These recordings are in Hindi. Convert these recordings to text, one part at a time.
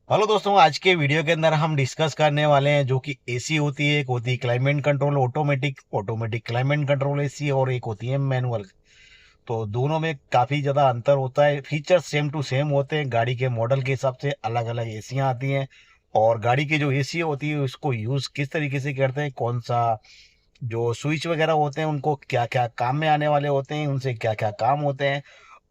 हेलो दोस्तों, आज के वीडियो के अंदर हम डिस्कस करने वाले हैं जो कि एसी होती है। एक होती है climate control automatic automatic climate control AC, और एक होती है मैनुअल। तो दोनों में काफ़ी ज़्यादा अंतर होता है। फीचर्स सेम टू सेम होते हैं, गाड़ी के मॉडल के हिसाब से अलग अलग एसियाँ आती हैं। और गाड़ी की जो एसी होती है उसको यूज़ किस तरीके से करते हैं, कौन सा जो स्विच वगैरह होते हैं उनको क्या क्या काम में आने वाले होते हैं, उनसे क्या क्या काम होते हैं।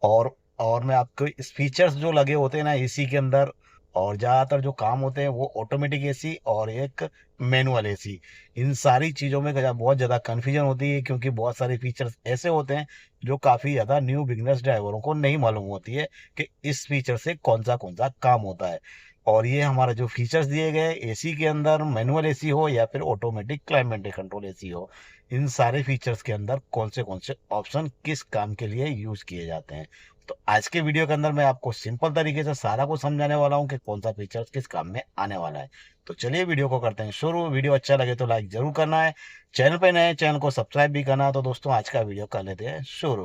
और मैं आपको इस फीचर्स जो लगे होते हैं ना एसी के अंदर, और ज़्यादातर जो काम होते हैं वो ऑटोमेटिक एसी और एक मैनुअल एसी। इन सारी चीज़ों में बहुत ज़्यादा कन्फ्यूजन होती है, क्योंकि बहुत सारे फीचर्स ऐसे होते हैं जो काफ़ी ज़्यादा न्यू बिगनर्स ड्राइवरों को नहीं मालूम होती है कि इस फीचर से कौन सा काम होता है। और ये हमारा जो फीचर्स दिए गए एसी के अंदर, मैनुअल एसी हो या फिर ऑटोमेटिक क्लाइमेट कंट्रोल एसी हो, इन सारे फीचर्स के अंदर कौन से ऑप्शन किस काम के लिए यूज किए जाते हैं। तो आज के वीडियो के अंदर मैं आपको सिंपल तरीके से सारा कुछ समझाने वाला हूँ कि कौन सा फीचर्स किस काम में आने वाला है। तो चलिए वीडियो को करते हैं शुरू। वीडियो अच्छा लगे तो लाइक जरूर करना है, चैनल पे नए चैनल को सब्सक्राइब भी करना है। तो दोस्तों आज का वीडियो कर लेते हैं शुरू।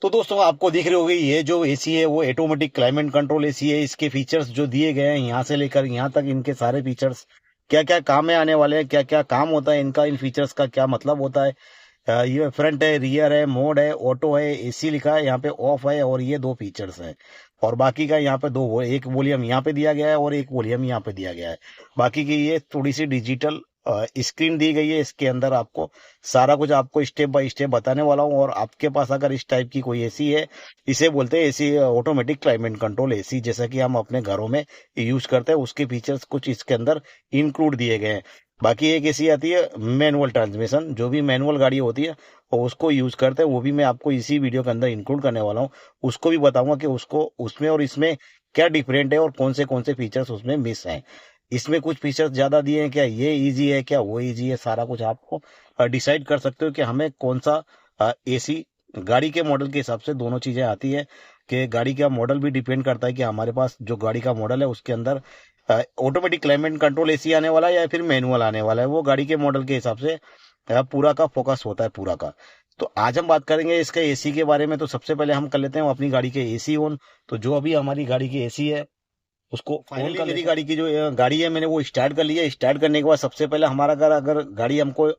तो दोस्तों आपको दिख रही होगी ये जो एसी है वो ऑटोमेटिक क्लाइमेट कंट्रोल एसी है। इसके फीचर्स जो दिए गए हैं यहाँ से लेकर यहाँ तक, इनके सारे फीचर्स क्या क्या काम में आने वाले हैं, क्या क्या काम होता है इनका, इन फीचर्स का क्या मतलब होता है। ये फ्रंट है, रियर है, मोड है, ऑटो है, एसी लिखा है यहाँ पे, ऑफ है, और ये दो फीचर्स हैं। और बाकी का यहाँ पे दो, एक वॉल्यूम यहाँ पे दिया गया है और एक वॉल्यूम यहाँ पे दिया गया है। बाकी की ये थोड़ी सी डिजिटल स्क्रीन दी गई है। इसके अंदर आपको सारा कुछ आपको स्टेप बाय स्टेप बताने वाला हूँ। और आपके पास अगर इस टाइप की कोई एसी है, इसे बोलते हैं AC automatic climate control AC, जैसा कि हम अपने घरों में यूज करते हैं, उसके फीचर्स कुछ इसके अंदर इंक्लूड दिए गए हैं। बाकी एक एसी आती है मैनुअल ट्रांसमिशन, जो भी मैनुअल गाड़ी होती है और उसको यूज करते हैं, वो भी मैं आपको इसी वीडियो के अंदर इंक्लूड करने वाला हूँ। उसको भी बताऊंगा कि उसको उसमें और इसमें क्या डिफरेंट है और कौन से फीचर्स उसमें मिस हैं। इसमें कुछ फीचर्स ज्यादा दिए हैं क्या, ये इजी है क्या, वो इजी है, सारा कुछ आपको डिसाइड कर सकते हो कि हमें कौन सा एसी। गाड़ी के मॉडल के हिसाब से दोनों चीजें आती है, कि गाड़ी का मॉडल भी डिपेंड करता है कि हमारे पास जो गाड़ी का मॉडल है उसके अंदर ऑटोमेटिक क्लाइमेट कंट्रोल एसी आने वाला है या फिर मैनुअल आने वाला है। वो गाड़ी के मॉडल के हिसाब से पूरा का फोकस होता है पूरा का। तो आज हम बात करेंगे इसके एसी के बारे में। तो सबसे पहले हम कर लेते हैं अपनी गाड़ी के एसी ऑन। तो जो अभी हमारी गाड़ी की एसी है उसको फाइनली, मेरी गाड़ी की जो गाड़ी है मैंने वो स्टार्ट कर लिया। स्टार्ट करने के बाद सबसे पहले हमारा अगर गाड़ी हमको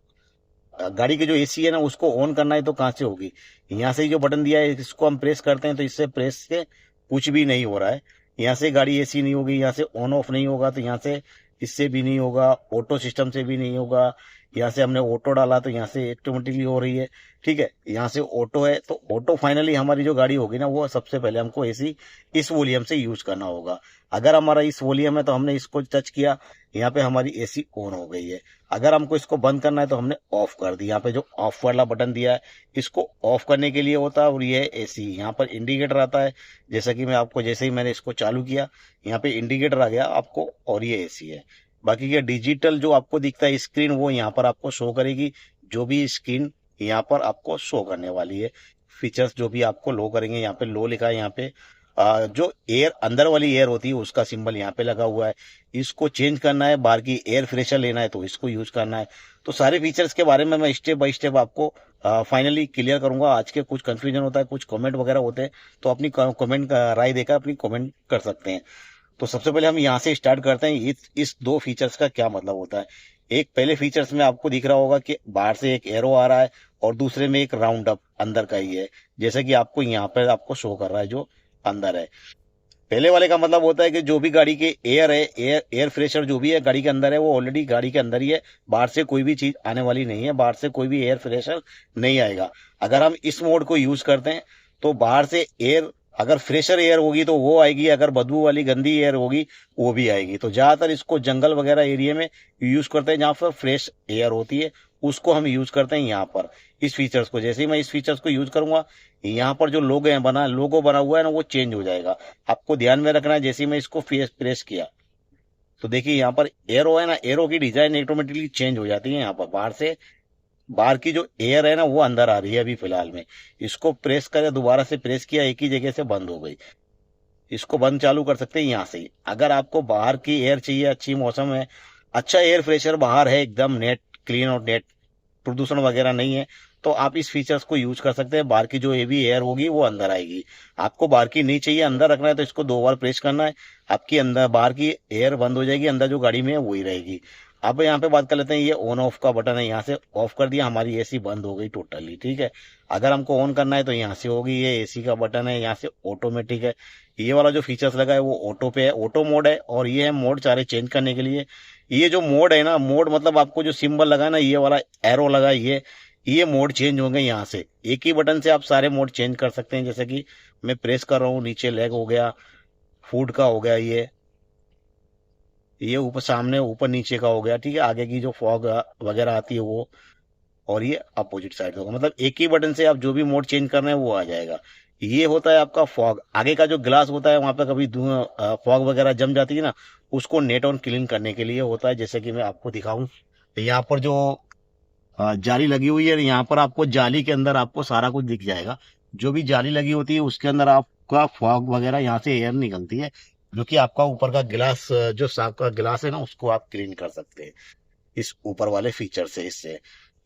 गाड़ी की जो एसी है ना उसको ऑन करना है तो कहाँ से होगी, यहाँ से ही जो बटन दिया है इसको हम प्रेस करते हैं, तो इससे प्रेस से कुछ भी नहीं हो रहा है। यहाँ से गाड़ी एसी नहीं होगी, यहाँ से ऑन ऑफ नहीं होगा, तो यहाँ से इससे भी नहीं होगा, ऑटो सिस्टम से भी नहीं होगा। यहाँ से हमने ऑटो डाला तो यहाँ से ऑटोमेटिकली हो रही है। ठीक है, यहाँ से ऑटो है तो ऑटो फाइनली हमारी जो गाड़ी होगी ना वो सबसे पहले हमको एसी इस वॉल्यूम से यूज करना होगा। अगर हमारा इस वॉल्यूम है तो हमने इसको टच किया, यहाँ पे हमारी एसी ऑन हो गई है। अगर हमको इसको बंद करना है तो हमने ऑफ कर दिया। यहाँ पे जो ऑफ वाला बटन दिया है इसको ऑफ करने के लिए होता है, और ये एसी यहाँ पर इंडिकेटर आता है। जैसा कि मैं आपको, जैसे ही मैंने इसको चालू किया यहाँ पे इंडिकेटर आ गया आपको, और ये एसी है। बाकी ये डिजिटल जो आपको दिखता है स्क्रीन वो यहाँ पर आपको शो करेगी, जो भी स्क्रीन यहाँ पर आपको शो करने वाली है। फीचर्स जो भी आपको लो करेंगे, यहाँ पे लो लिखा है, यहाँ पे जो एयर अंदर वाली एयर होती है उसका सिंबल यहाँ पे लगा हुआ है। इसको चेंज करना है, बाहर की एयर फ्रेशर लेना है तो इसको यूज करना है। तो सारे फीचर्स के बारे में मैं स्टेप बाय स्टेप आपको फाइनली क्लियर करूंगा। आज के कुछ कंफ्यूजन होता है, कुछ कमेंट वगैरह होते हैं, तो अपनी कमेंट राय देकर अपनी कमेंट कर सकते हैं। तो सबसे पहले हम यहाँ से स्टार्ट करते हैं, इस दो फीचर्स का क्या मतलब होता है। एक पहले फीचर्स में आपको दिख रहा होगा कि बाहर से एक एरो आ रहा है और दूसरे में एक राउंड अप अंदर का ही है, जैसे कि आपको यहाँ पर आपको शो कर रहा है जो अंदर है। पहले वाले का मतलब होता है कि जो भी गाड़ी के एयर है, एयर फ्रेशर जो भी है गाड़ी के अंदर है वो ऑलरेडी गाड़ी के अंदर ही है, बाहर से कोई भी चीज आने वाली नहीं है, बाहर से कोई भी एयर फ्रेशर नहीं आएगा। अगर हम इस मोड को यूज करते हैं तो बाहर से एयर, अगर फ्रेशर एयर होगी तो वो आएगी, अगर बदबू वाली गंदी एयर होगी वो भी आएगी। तो ज्यादातर इसको जंगल वगैरह एरिया में यूज करते हैं जहां पर फ्रेश एयर होती है, उसको हम यूज करते हैं यहाँ पर। इस फीचर्स को, जैसे ही मैं इस फीचर्स को यूज करूंगा, यहाँ पर जो लोगो बना हुआ है ना वो चेंज हो जाएगा। आपको ध्यान में रखना है, जैसे ही मैं इसको प्रेस किया तो देखिए यहाँ पर एरो है ना, एरो की डिजाइन ऑटोमेटिकली चेंज हो जाती है। यहाँ पर बाहर की जो एयर है ना वो अंदर आ रही है अभी फिलहाल में। इसको प्रेस करें, दोबारा से प्रेस किया, एक ही जगह से बंद हो गई। इसको बंद चालू कर सकते हैं यहाँ से ही। अगर आपको बाहर की एयर चाहिए, अच्छी मौसम है, अच्छा एयर फ्रेशर बाहर है, एकदम नेट क्लीन और नेट, प्रदूषण वगैरह नहीं है, तो आप इस फीचर्स को यूज कर सकते हैं। बाहर की जो हेवी एयर होगी वो अंदर आएगी। आपको बाहर की नहीं चाहिए, अंदर रखना है तो इसको 2 बार प्रेस करना है, आपकी अंदर बाहर की एयर बंद हो जाएगी, अंदर जो गाड़ी में है वही रहेगी। अब यहाँ पे बात कर लेते हैं, ये ऑन ऑफ का बटन है, यहाँ से ऑफ कर दिया, हमारी एसी बंद हो गई टोटली, ठीक है। अगर हमको ऑन करना है तो यहाँ से होगी, ये एसी का बटन है, यहाँ से ऑटोमेटिक है। ये वाला जो फीचर्स लगा है वो ऑटो पे है, ऑटो मोड है, और ये है मोड सारे चेंज करने के लिए। ये जो मोड है ना, मोड मतलब आपको जो सिंबल लगा है ना, ये वाला एरो लगा है, ये मोड चेंज होंगे यहाँ से। एक ही बटन से आप सारे मोड चेंज कर सकते हैं। जैसे कि मैं प्रेस कर रहा हूँ, नीचे लेग हो गया, फूड का हो गया, ये ऊपर सामने ऊपर नीचे का हो गया, ठीक है। आगे की जो फॉग वगैरह आती है वो, और ये अपोजिट साइड होगा। मतलब एक ही बटन से आप जो भी मोड चेंज कर रहे हैं वो आ जाएगा। ये होता है आपका फॉग। आगे का जो ग्लास होता है वहां पे कभी फॉग वगैरह जम जाती है ना, उसको नेट ऑन क्लीन करने के लिए होता है। जैसे कि मैं आपको दिखाऊं, यहाँ पर जो जाली लगी हुई है, यहाँ पर आपको जाली के अंदर आपको सारा कुछ दिख जाएगा। जो भी जाली लगी होती है उसके अंदर आपका फॉग वगैरह, यहाँ से एयर निकलती है, जो कि आपका ऊपर का गिलास, जो साफ का गिलास है ना, उसको आप क्लीन कर सकते हैं इस ऊपर वाले फीचर से। इससे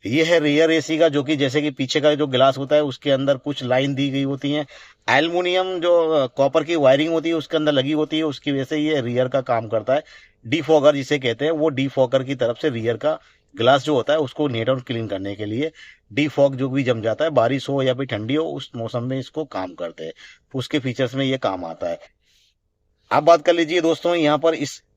ये है रियर एसी का, जो कि जैसे कि पीछे का जो ग्लास होता है उसके अंदर कुछ लाइन दी गई होती है, एल्युमिनियम जो कॉपर की वायरिंग होती है उसके अंदर लगी होती है, उसकी वजह से ये रियर का काम करता है। डीफॉगर जिसे कहते हैं, वो डीफॉगर की तरफ से रियर का ग्लास जो होता है उसको नेट और क्लीन करने के लिए, डीफॉग जो भी जम जाता है, बारिश हो या फिर ठंडी हो, उस मौसम में इसको काम करते हैं, तो उसके फीचर्स में ये काम आता है। आप बात कर लीजिए दोस्तों, यहाँ पर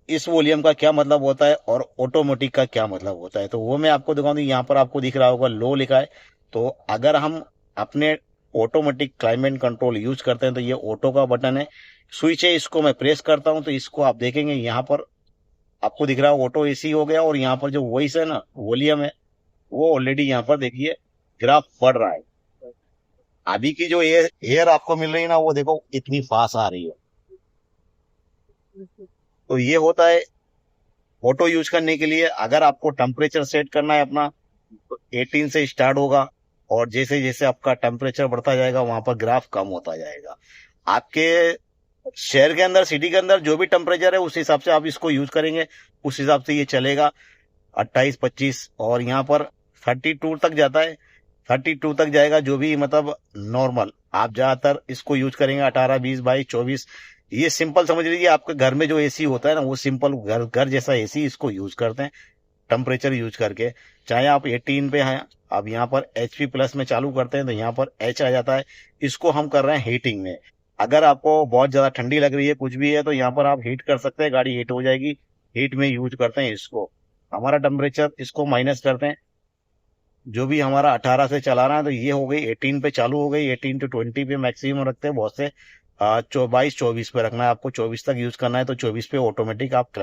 इस वॉल्यूम का क्या मतलब होता है और ऑटोमेटिक का क्या मतलब होता है, तो वो मैं आपको दिखाऊंगी। यहाँ पर आपको दिख रहा होगा लो लिखा है। तो अगर हम अपने ऑटोमेटिक क्लाइमेट कंट्रोल यूज करते हैं तो ये ऑटो का बटन है, स्विच है, इसको मैं प्रेस करता हूं तो इसको आप देखेंगे यहाँ पर आपको दिख रहा है ऑटो एसी हो गया। और यहाँ पर जो वॉइस है ना, वॉल्यूम है, वो ऑलरेडी यहाँ पर देखिए ग्राफ बढ़ रहा है। अभी की जो एयर आपको मिल रही है ना, वो देखो इतनी फास्ट आ रही है। तो ये होता है ऑटो यूज करने के लिए। अगर आपको टेम्परेचर सेट करना है अपना, तो 18 से स्टार्ट होगा, और जैसे जैसे आपका टेम्परेचर बढ़ता जाएगा वहां पर ग्राफ कम होता जाएगा। आपके शहर के अंदर, सिटी के अंदर जो भी टेम्परेचर है उस हिसाब से आप इसको यूज करेंगे, उस हिसाब से ये चलेगा। 28, 25, और यहाँ पर 32 तक जाता है, 32 तक जाएगा। जो भी मतलब नॉर्मल आप ज्यादातर इसको यूज करेंगे 18, 20, 22, 24। ये सिंपल समझ लीजिए, आपके घर में जो एसी होता है ना, वो सिंपल घर घर जैसा एसी इसको यूज करते हैं टेम्परेचर यूज करके। चाहे आप 18 पे हैं, अब यहाँ पर HP प्लस में चालू करते हैं तो यहाँ पर H आ जाता है। इसको हम कर रहे हैं हीटिंग में। अगर आपको बहुत ज्यादा ठंडी लग रही है, कुछ भी है, तो यहाँ पर आप हीट कर सकते हैं, गाड़ी हीट हो जाएगी। हीट में यूज करते हैं इसको। हमारा टेम्परेचर इसको माइनस करते हैं, जो भी हमारा 18 से चला रहा है तो ये हो गई 18 पे चालू हो गई। 18 to 20 पे मैक्सिमम रखते हैं बहुत से। 22, 24 पे रखना है आपको, 24 तक यूज करना है तो 24 पे ऑटोमेटिक आप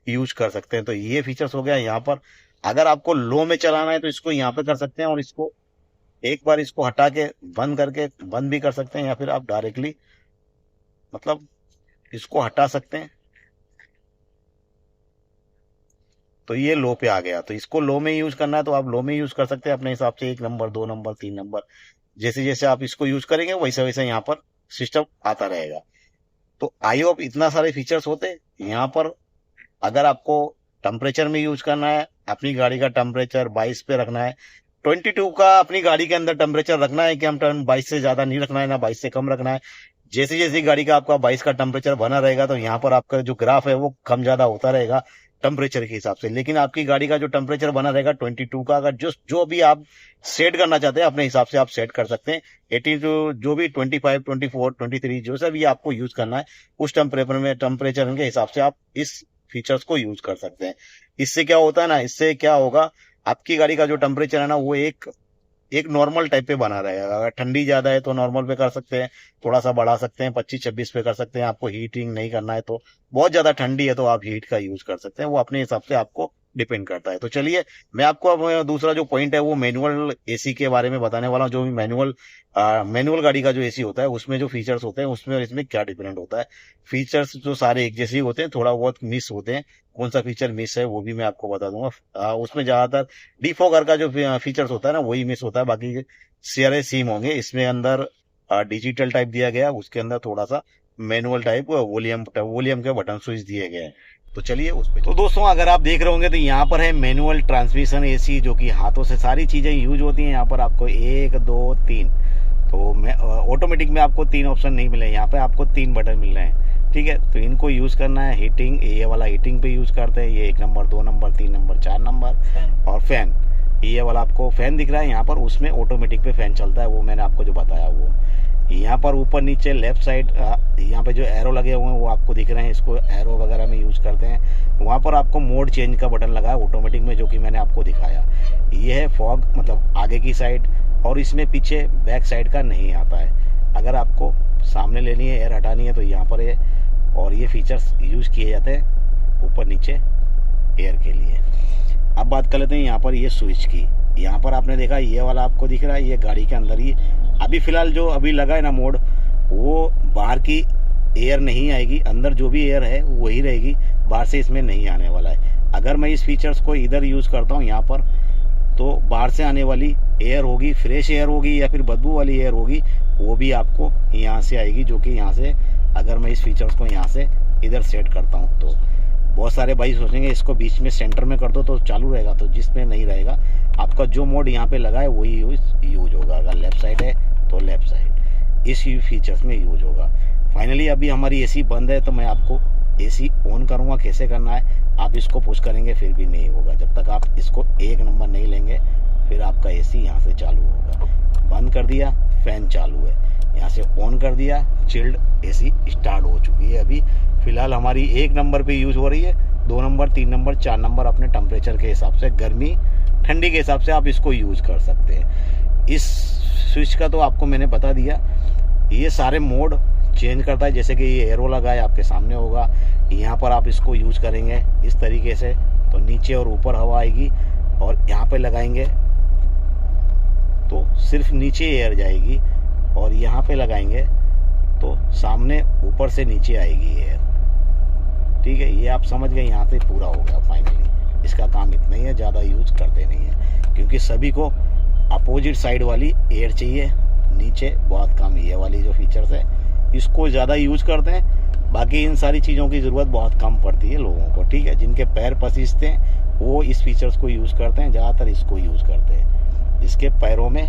यूज कर सकते हैं। तो ये फीचर्स हो गया यहाँ पर। अगर आपको लो में चलाना है तो इसको यहाँ पे कर सकते हैं, और इसको एक बार इसको हटा के बंद करके बंद भी कर सकते हैं, या फिर आप डायरेक्टली मतलब इसको हटा सकते हैं। तो ये लो पे आ गया, तो इसको लो में यूज करना है तो आप लो में यूज कर सकते हैं अपने हिसाब से, 1 नंबर, 2 नंबर, 3 नंबर, जैसे जैसे आप इसको यूज करेंगे वैसे वैसे यहाँ पर सिस्टम आता रहेगा। तो आई होप इतना सारे फीचर्स होते हैं यहाँ पर। अगर आपको टेम्परेचर में यूज करना है, अपनी गाड़ी का टेम्परेचर 22 पे रखना है, 22 का अपनी गाड़ी के अंदर टेम्परेचर रखना है कि हम 22 से ज्यादा नहीं रखना है ना 22 से कम रखना है। जैसे जैसे गाड़ी का आपका 22 का टेम्परेचर बना रहेगा तो यहाँ पर आपका जो ग्राफ है वो कम ज्यादा होता रहेगा टेम्परेचर के हिसाब से। लेकिन आपकी गाड़ी का जो टेम्परेचर बना रहेगा 22 का, अगर जो जो भी आप सेट करना चाहते हैं अपने हिसाब से आप सेट कर सकते हैं। 18 जो भी 25, 24, 23 जो सा भी आपको यूज करना है, उस टेम्परेचर के हिसाब से आप इस फीचर्स को यूज कर सकते हैं। इससे क्या होता है ना, इससे क्या होगा, आपकी गाड़ी का जो टेम्परेचर है ना वो एक एक नॉर्मल टाइप पे बना रहेगा। अगर ठंडी ज्यादा है तो नॉर्मल पे कर सकते हैं, थोड़ा सा बढ़ा सकते हैं, 25, 26 पे कर सकते हैं। आपको हीटिंग नहीं करना है तो, बहुत ज्यादा ठंडी है तो आप हीट का यूज कर सकते हैं, वो अपने हिसाब से आपको डिपेंड करता है। तो चलिए मैं आपको अब दूसरा जो पॉइंट है वो मैनुअल एसी के बारे में बताने वाला हूँ। जो भी मैनुअल गाड़ी का जो एसी होता है उसमें जो फीचर्स होते हैं उसमें और इसमें क्या डिफरेंट होता है। फीचर्स जो सारे एक जैसे ही होते हैं, थोड़ा बहुत मिस होते हैं। कौन सा फीचर मिस है वो भी मैं आपको बता दूंगा। उसमें ज्यादातर डिफॉगर का जो फीचर्स होता है ना वही मिस होता है, बाकी सारे सेम होंगे। इसमें अंदर डिजिटल टाइप दिया गया, उसके अंदर थोड़ा सा मैनुअल टाइप वॉल्यूम के बटन स्विच दिए गए हैं, तो चलिए उस पे। तो दोस्तों अगर आप देख रहे होंगे तो यहाँ पर है मैनुअल ट्रांसमिशन एसी, जो कि हाथों से सारी चीज़ें यूज होती हैं। यहाँ पर आपको 1 2 3, तो ऑटोमेटिक में आपको 3 ऑप्शन नहीं मिले, यहाँ पे आपको 3 बटन मिल रहे हैं, ठीक है। तो इनको यूज़ करना है। हीटिंग, ये वाला हीटिंग पे यूज़ करते हैं, ये 1 नंबर 2 नंबर 3 नंबर 4 नंबर। और फैन, ये वाला आपको फैन दिख रहा है यहाँ पर, उसमें ऑटोमेटिक पे फैन चलता है, वो मैंने आपको जो बताया वो। यहाँ पर ऊपर नीचे लेफ्ट साइड यहाँ पे जो एरो लगे हुए हैं वो आपको दिख रहे हैं, इसको एरो वगैरह में यूज़ करते हैं। वहाँ पर आपको मोड चेंज का बटन लगा है ऑटोमेटिक में, जो कि मैंने आपको दिखाया। ये है फॉग, मतलब आगे की साइड, और इसमें पीछे बैक साइड का नहीं आता है। अगर आपको सामने लेनी है, एयर हटानी है, तो यहाँ पर है। और ये फीचर्स यूज़ किए जाते हैं ऊपर नीचे एयर के लिए। अब बात कर लेते हैं यहाँ पर ये स्विच की। यहाँ पर आपने देखा ये वाला आपको दिख रहा है, ये गाड़ी के अंदर ही अभी फ़िलहाल जो अभी लगा है ना मोड, वो बाहर की एयर नहीं आएगी, अंदर जो भी एयर है वही रहेगी, बाहर से इसमें नहीं आने वाला है। अगर मैं इस फीचर्स को इधर यूज़ करता हूँ यहाँ पर, तो बाहर से आने वाली एयर होगी, फ्रेश एयर होगी या फिर बदबू वाली एयर होगी, वो भी आपको यहाँ से आएगी, जो कि यहाँ से अगर मैं इस फीचर्स को यहाँ से इधर सेट करता हूँ तो। बहुत सारे भाई सोचेंगे इसको बीच में सेंटर में कर दो तो चालू रहेगा, तो जिसमें नहीं रहेगा, आपका जो मोड यहाँ पे लगा है वही यूज होगा। अगर लेफ्ट साइड है तो लेफ्ट साइड इस फीचर्स में यूज होगा। फाइनली अभी हमारी एसी बंद है, तो मैं आपको एसी ऑन करूँगा, कैसे करना है आप इसको पुश करेंगे फिर भी नहीं होगा। जब तक आप इसको 1 नंबर नहीं लेंगे फिर आपका एसी यहाँ से चालू होगा। बंद कर दिया, फैन चालू है। यहाँ से ऑन कर दिया, चिल्ड एसी स्टार्ट हो चुकी है। अभी फ़िलहाल हमारी 1 नंबर पे यूज़ हो रही है, 2 नंबर 3 नंबर 4 नंबर अपने टेम्परेचर के हिसाब से, गर्मी ठंडी के हिसाब से आप इसको यूज़ कर सकते हैं। इस स्विच का तो आपको मैंने बता दिया, ये सारे मोड चेंज करता है। जैसे कि ये एरो लगा है आपके सामने होगा, यहाँ पर आप इसको यूज़ करेंगे इस तरीके से, तो नीचे और ऊपर हवा आएगी, और यहाँ पे लगाएंगे तो सिर्फ नीचे एयर जाएगी, और यहाँ पे लगाएंगे तो सामने ऊपर से नीचे आएगी एयर, ठीक है। ये आप समझ गए, यहाँ से पूरा हो गया फाइनली। इसका काम इतना ही है, ज़्यादा यूज करते नहीं है, क्योंकि सभी को अपोजिट साइड वाली एयर चाहिए। नीचे बहुत कम ये वाली जो फीचर्स है इसको ज़्यादा यूज करते हैं, बाकी इन सारी चीज़ों की ज़रूरत बहुत कम पड़ती है लोगों को, ठीक है। जिनके पैर पसीजते हैं वो इस फीचर्स को यूज़ करते हैं, ज़्यादातर इसको यूज़ करते हैं। जिसके पैरों में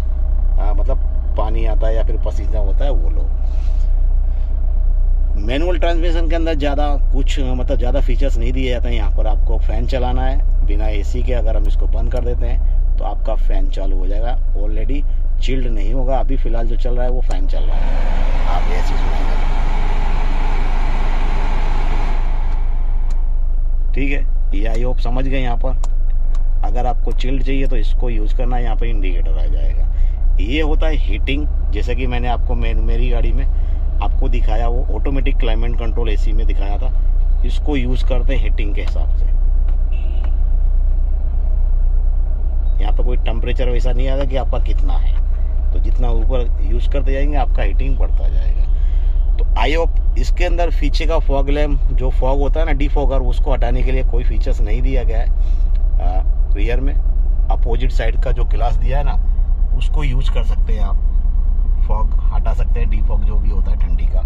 मतलब पानी आता है या फिर पसीना होता है वो लोग। मैनुअल ट्रांसमिशन के अंदर ज़्यादा कुछ मतलब ज़्यादा फीचर्स नहीं दिए जाते हैं। यहाँ पर आपको फ़ैन चलाना है बिना एसी के। अगर हम इसको बंद कर देते हैं तो आपका फ़ैन चालू हो जाएगा। ऑलरेडी चिल्ड नहीं होगा, अभी फ़िलहाल जो चल रहा है वो फ़ैन चल रहा है, आप ऐसे सुनेंगे, ठीक है। ये आई होप समझ गए। यहाँ पर अगर आपको चिल्ड चाहिए तो इसको यूज़ करना है, यहाँ पर इंडिकेटर आ जाएगा। ये होता है हीटिंग, जैसे कि मैंने आपको मेरी गाड़ी में आपको दिखाया, वो ऑटोमेटिक क्लाइमेट कंट्रोल एसी में दिखाया था। इसको यूज़ करते हैं हीटिंग के हिसाब से। यहाँ पर कोई टेम्परेचर वैसा नहीं आएगा कि आपका कितना है, तो जितना ऊपर यूज़ करते जाएंगे आपका हीटिंग बढ़ता जाएगा। तो आई होप इसके अंदर पीछे का फॉग लैम्प जो फॉग होता है ना, डिफॉगर, उसको हटाने के लिए कोई फीचर्स नहीं दिया गया है। रियर में अपोजिट साइड का जो ग्लास दिया है ना, उसको यूज कर सकते हैं आप। फॉग हटा सकते हैं, डिफॉग जो भी होता है ठंडी का,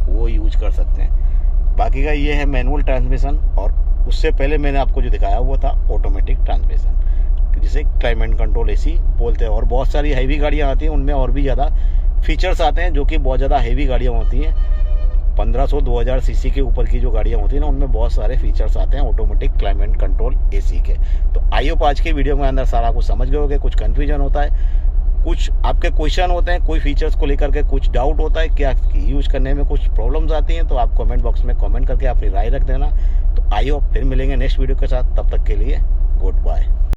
वो यूज कर सकते हैं। बाकी का ये है मैनुअल ट्रांसमिशन, और उससे पहले मैंने आपको जो दिखाया वो था ऑटोमेटिक ट्रांसमिशन, जिसे क्लाइमेट कंट्रोल एसी बोलते हैं। और बहुत सारी हैवी गाड़ियाँ आती हैं, उनमें और भी ज़्यादा फीचर्स आते हैं, जो कि बहुत ज़्यादा हैवी गाड़ियाँ होती हैं। 1500-2000 सीसी के ऊपर की जो गाड़ियाँ होती हैं ना, उनमें बहुत सारे फीचर्स आते हैं ऑटोमेटिक क्लाइमेट कंट्रोल एसी के। तो आई होप आज की वीडियो में अंदर सारा कुछ समझ गए होगे। कुछ कन्फ्यूजन होता है, कुछ आपके क्वेश्चन होते हैं, कोई फीचर्स को लेकर के कुछ डाउट होता है, क्या यूज करने में कुछ प्रॉब्लम्स आती हैं, तो आप कमेंट बॉक्स में कमेंट करके अपनी राय रख देना। तो आई होप फिर मिलेंगे नेक्स्ट वीडियो के साथ, तब तक के लिए गुड बाय।